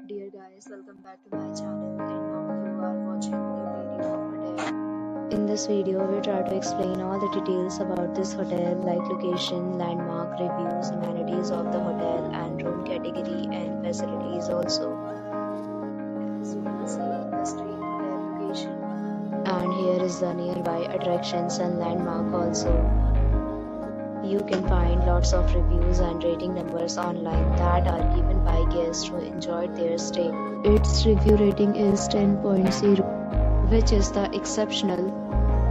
Dear guys, welcome back to my channel, and now you are watching the video of hotel. In this video, we try to explain all the details about this hotel, like location, landmark, reviews, amenities of the hotel, and room category and facilities also. As you can see on the screen, hotel location. And here is the nearby attractions and landmark also. You can find lots of reviews and rating numbers online that are given by guests who enjoyed their stay. Its review rating is 10.0, which is the exceptional.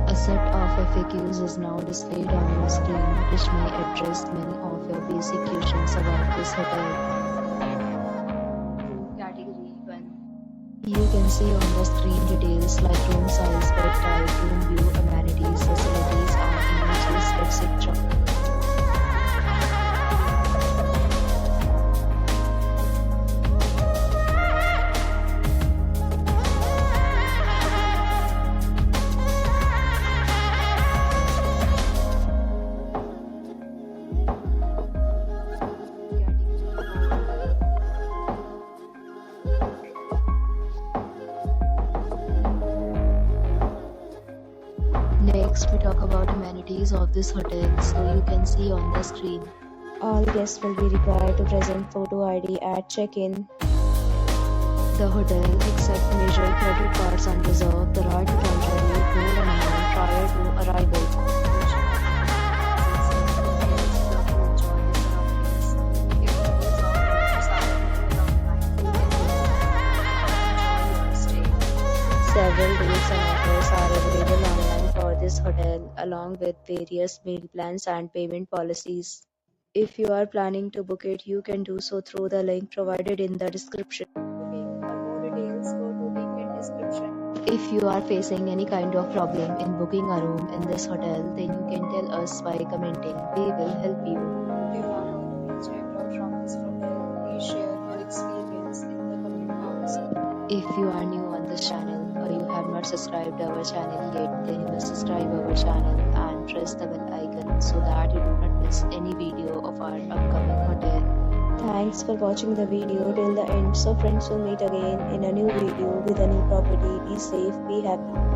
A set of FAQs is now displayed on your screen, which may address many of your basic questions about this hotel. Room category 1. You can see on the screen details like room size, bed type, room view, amenities, facilities, and images, etc. Next, we talk about amenities of this hotel. So you can see on the screen. All guests will be required to present photo ID at check-in. The hotel accepts major credit cards and reserves the right to temporarily hold an amount prior to arrival. Several deals and offers are available online for this hotel, along with various meal plans and payment policies. If you are planning to book it, you can do so through the link provided in the description. For more details, go to link in description. If you are facing any kind of problem in booking a room in this hotel, then you can tell us by commenting. We will help you. If you are already checked out from this hotel, please share your experience in the comment box. If you are new on this channel or you have not subscribed our channel yet, then you must subscribe our channel and press the bell icon so that you do not miss any video of our upcoming hotel. Thanks for watching the video till the end. So friends, will meet again in a new video with a new property. Be safe, be happy.